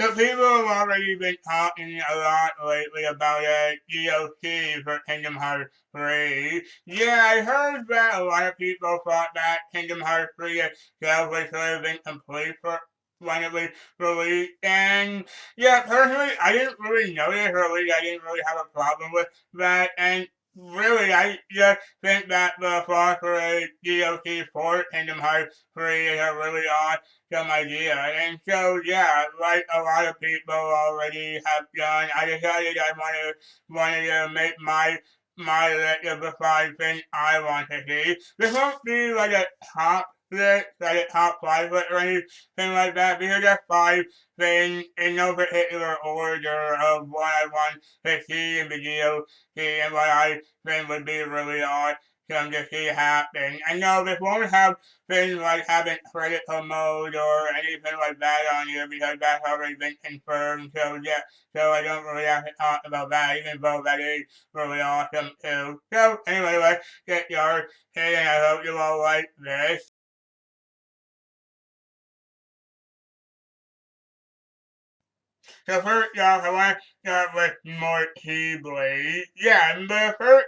So people have already been talking a lot lately about a DLC for Kingdom Hearts 3. Yeah, I heard that a lot of people thought that Kingdom Hearts 3 itself was sort of incomplete for when it was released. And yeah, personally, I didn't really notice or at least I didn't really have a problem with that. And really, I just think that the thought for a DLC for Kingdom Hearts 3 is a really odd some idea. And so, yeah, like a lot of people already have done, I decided I wanted to make my list of the 5 things I want to see. This won't be like a top list, like a top 5 list or anything like that, because there's 5 things in no particular order of what I want to see in the DLC and what I think would be really awesome to see happen. I know this won't have things like having critical mode or anything like that on here because that's already been confirmed. So yeah, so I don't really have to talk about that, even though that is really awesome too. So anyway, let's get started, and I hope you all like this. So first off, I want to start with more Keyblade. Yeah, in the first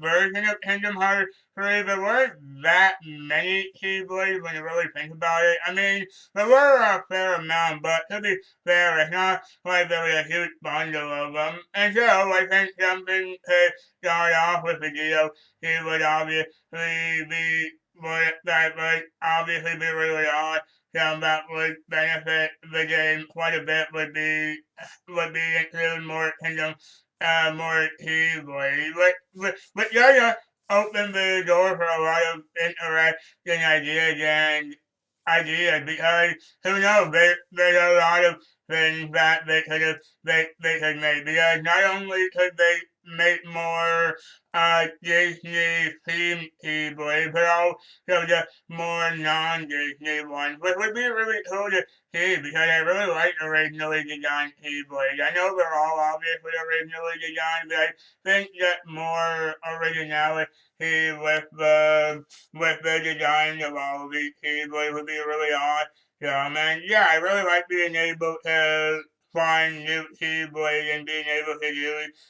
version of Kingdom Hearts 3, there weren't that many Keyblades when you really think about it. I mean, there were a fair amount, but to be fair, it's not like there was a huge bundle of them. And so I think something to start off with the deal, he would obviously be that would obviously be really odd that would benefit the game quite a bit would be include more Kingdom more Keyblade. But yeah, open the door for a lot of interesting ideas because who knows, there's a lot of things that they could make because not only could they make more Disney themed Keyblade, but also just more non-Disney ones, which would be really cool to see because I really like originally designed Keyblades. I know they're all obviously originally designed, but I think that more originality with the design of all of these Keyblades would be really awesome. And yeah, I really like being able to find new Keyblades and being able to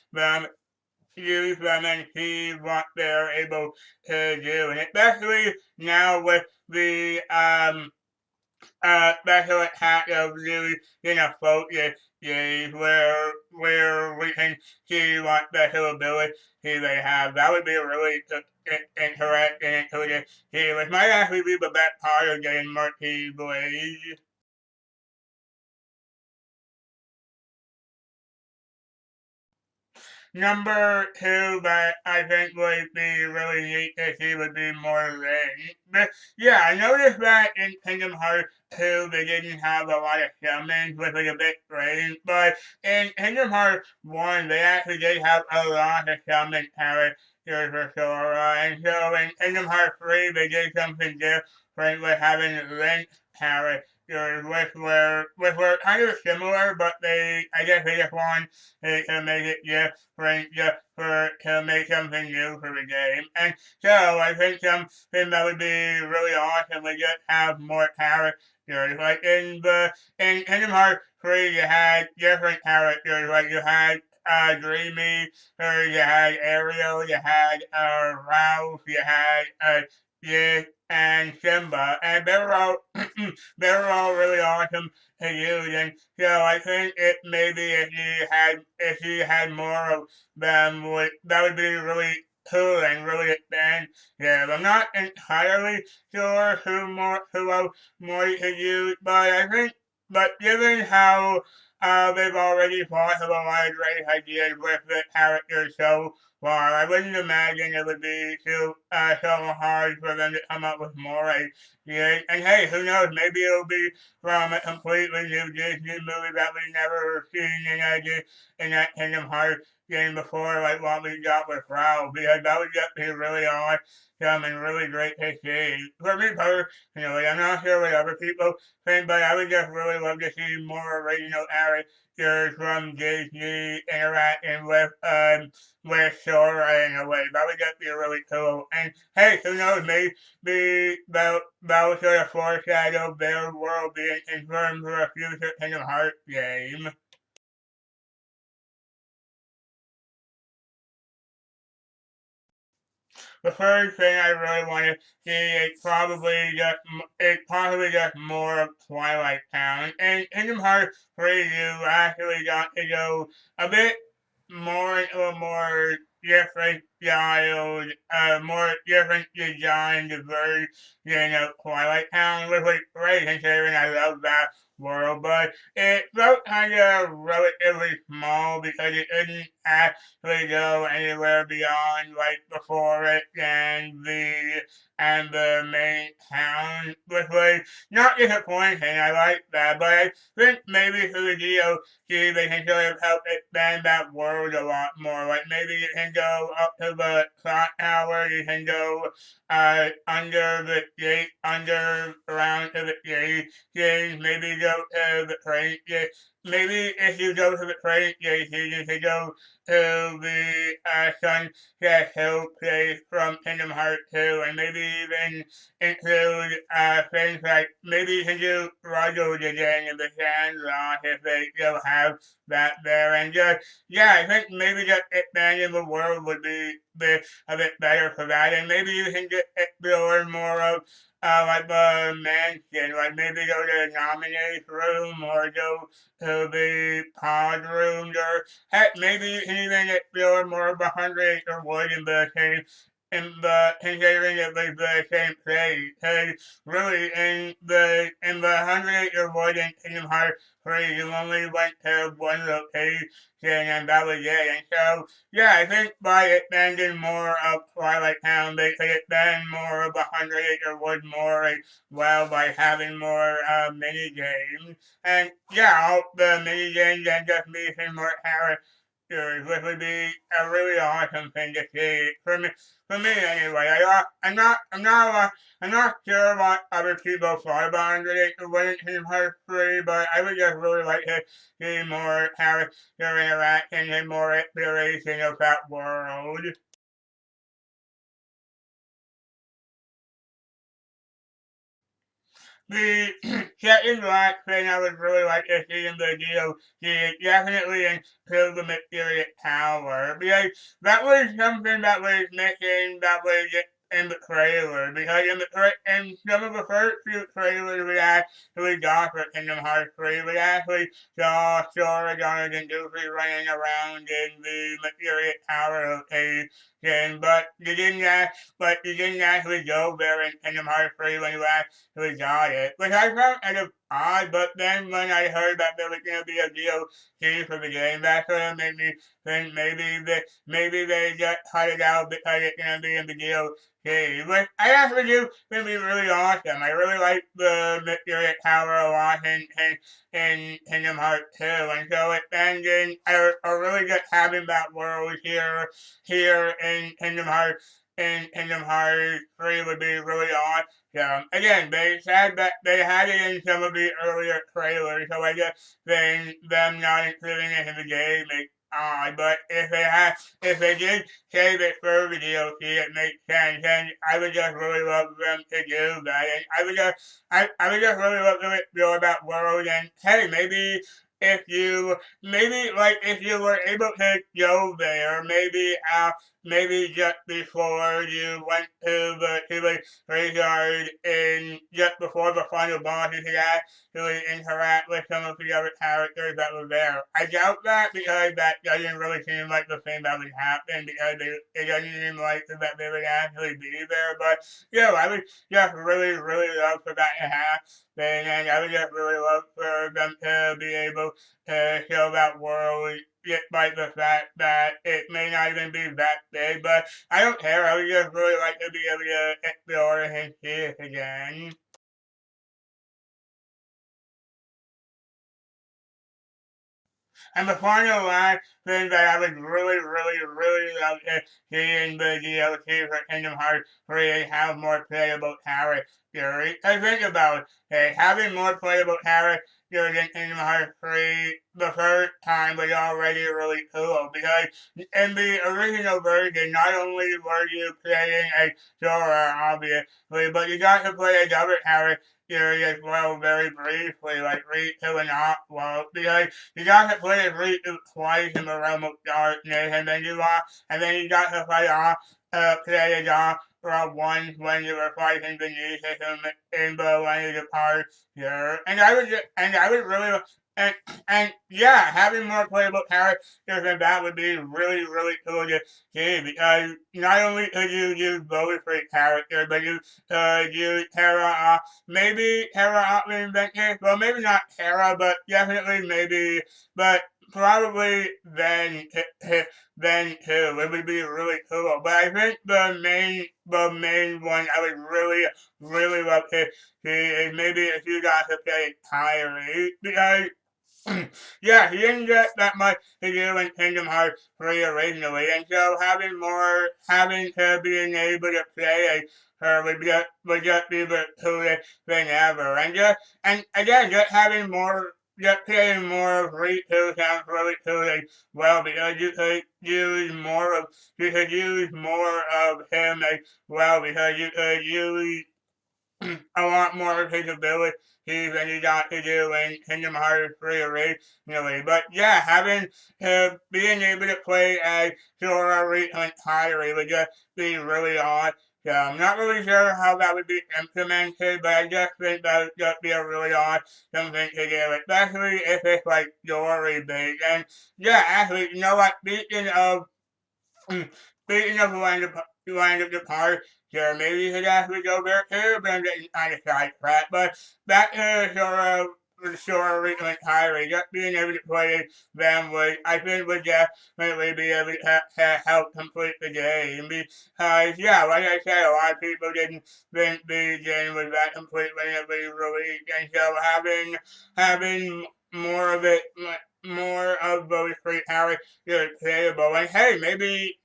them and see what they're able to do. And especially now with the special attack of really focus days where we can see what special ability they have. That would be really interesting and cool to see, which might actually be the best part of getting Multi Blaze. Number two that I think would be really neat to see would be more rain. But yeah, I noticed that in Kingdom Hearts 2 they didn't have a lot of summons, which was a bit strange, but in Kingdom Hearts 1 they actually did have a lot of summon characters for Sora, and so in Kingdom Hearts 3 they did something different with having Link characters which were kind of similar, but I guess they just wanted to make it just for to make something new for the game. And so I think something that would be really awesome would just have more characters. Like in Kingdom Hearts 3 you had different characters, like you had Dreamy, or you had Ariel, you had Ralph, you had Jake and Simba, and they were all really awesome to use. And so I think it maybe if you had more of them, that would be really cool and really expansive. I'm not entirely sure who else more you could use, but given how they've already thought of a lot of great ideas with the characters so far, I wouldn't imagine it would be so hard for them to come up with more ideas. And hey, who knows? Maybe it'll be from a completely new Disney movie that we've never seen in that Kingdom Hearts game before, like what we got with Ralph, because that would just be really awesome and really great to see. For me personally, I'm not sure what other people think, but I would just really love to see more original characters from Disney interacting with Sora in a way. That would just be really cool. And hey, who knows, maybe that will sort of foreshadow their world being confirmed for a future Kingdom Hearts game. The third thing I really want to see is probably just more of Twilight Town. And Kingdom Hearts 3, you actually got to go a bit more into a more different styled, more different designed version of Twilight Town, which was great considering I love that world, but it felt kind of relatively small because it didn't actually go anywhere beyond like before it and the main town, which was not disappointing. I like that, but I think maybe through the DLC they can sort of help expand that world a lot more. Like maybe you can go up to the clock tower, you can go under the gate, under around to the gate, maybe go to the train station. Maybe if you go to the train station, you can go to the Sunset Hill place from Kingdom Hearts 2, and maybe even include things like maybe you can do Ruggles again in the Sandlot if they still have that there, and just yeah, I think maybe just expanding the world would be a bit better for that, and maybe you can just explore more of like the mansion, like maybe go to the nominees room or go to the pod room, or heck, maybe you can even explore more of the 100 Acre Wood in the considering it was the same place. Because really in the 100 Acre Wood in Kingdom Hearts 3, you only went to one location and that was it. And so yeah, I think by expanding more of Twilight Town, they could expand more of the 100 Acre Wood more as well by having more mini games. And yeah, all the mini games and just meeting more characters, which would be a really awesome thing to see for me anyway. I'm not sure what other people thought about 100 Acre Wood in Kingdom Hearts 3, but I would just really like to see more character interaction and more exploration of that world. The second last thing I would really like to see in the DLC is definitely include the Mysterious Tower, because that was something that was missing that was in the trailer, because in some of the first few trailers we actually got for Kingdom Hearts 3, we actually saw Sora, Donald, and Goofy running around in the Mysterious Tower location, but you didn't actually go there in Kingdom Hearts 3 when you actually got it, which I found kind of odd, but then when I heard that there was going to be a DLC for the game, that sort of made me think maybe they just cut it out because it's going to be in the DLC. But I actually do think it's really awesome. I really like the Mysterious Tower a lot in Kingdom Hearts 2, and so expanding or really just having that world here in Kingdom Hearts 3 would be really awesome. Again, they said that they had it in some of the earlier trailers, so I guess then them not including it in the game is odd. But if they did save it for the DLC, it makes sense, and I would just really love them to do that. And I would just really love to explore that world. And hey, if you were able to go there, maybe just before you went to the graveyard in just before the final boss, you could actually interact with some of the other characters that were there. I doubt that because that doesn't really seem like the thing that would happen because it doesn't seem like that they would actually be there. But yeah, I would just really, really love for that to happen, and I would just really love for them to be able to show that world despite the fact that it may not even be that big, but I don't care. I would just really like to be able to explore and see it again. And the final last thing that I would really, really, really love to see in the DLC for Kingdom Hearts 3 is have more playable characters. I think about it, having more playable characters using Kingdom Hearts 3 the first time was already really cool because in the original version, not only were you playing a Sora, obviously, but you got to play another character as well very briefly, like Riku and Aqua, because you got to play as Riku twice in the Realm of Darkness, and then you got to play as once when you were fighting beneath him in the Land of Parts here, and I was really and yeah, having more playable characters than that would be really really cool to see because not only could you use both for characters, but you could use Terra, maybe Terra reinvented, well maybe not Terra, but definitely maybe, but probably then too. It would be really cool. But I think the main one I would really really love to see is maybe if you got to play Kyrie because yeah, he didn't get that much to do in Kingdom Hearts 3 originally, and so having her being able to play her would just be the coolest thing ever. And again, just having more, just playing more of Riku sounds really cool as well because you could use more of him as well because you could use a lot more capability than you got to do in Kingdom Hearts 3 originally. But yeah, being able to play as Sora, Riku, and Kyrie would just be really awesome. I'm not really sure how that would be implemented, but I just think that would just be a really awesome thing to do, especially if it's like story based. And yeah, actually, you know what? Speaking of Land of the Park, sure, maybe you could actually go there too, but I'm getting kind of sidetracked. But back to Sora, Rico, and Kyrie, just being able to play them would, I think, would definitely be able to help complete the game. Because, yeah, like I said, a lot of people didn't think the game was that complete when it was released, and so having more of it, more of those three characters playable. And hey, maybe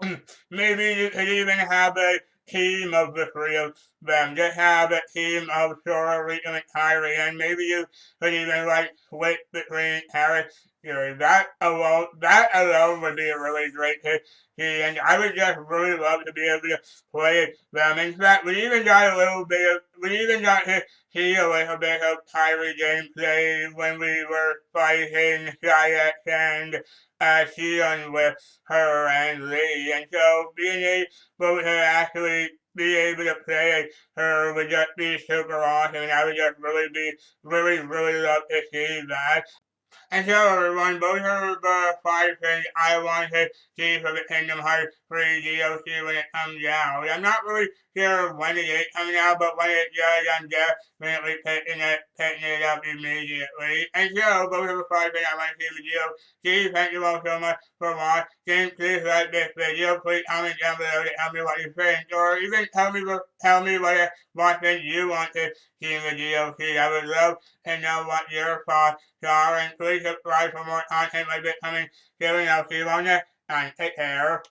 you could even have a team of the three of them. Just have a team of Sora, Rita, and Kyrie, and maybe you could even like switch between characters. That alone would be a really great hit. And I would just really love to be able to play them. In fact, we even got to see a little bit of Kyrie gameplay when we were fighting Shyek and Shion with her and Lee. And so being able to actually be able to play her would just be super awesome, and I would just really love to see that. And so everyone, those are the 5 things I want to see for the Kingdom Hearts 3 DLC when it comes out. I'm not really sure when it is coming out, but when it does, I'm definitely picking it up immediately. And so those are the 5 things I want to see in the DLC. Thank you all so much for watching. Please like this video. Please comment down below to tell me what you think, or even tell me what things you want to see in the DLC. I would love to know what your thoughts are, and please subscribe for more content like this coming soon. I'll see you on next time. Take care.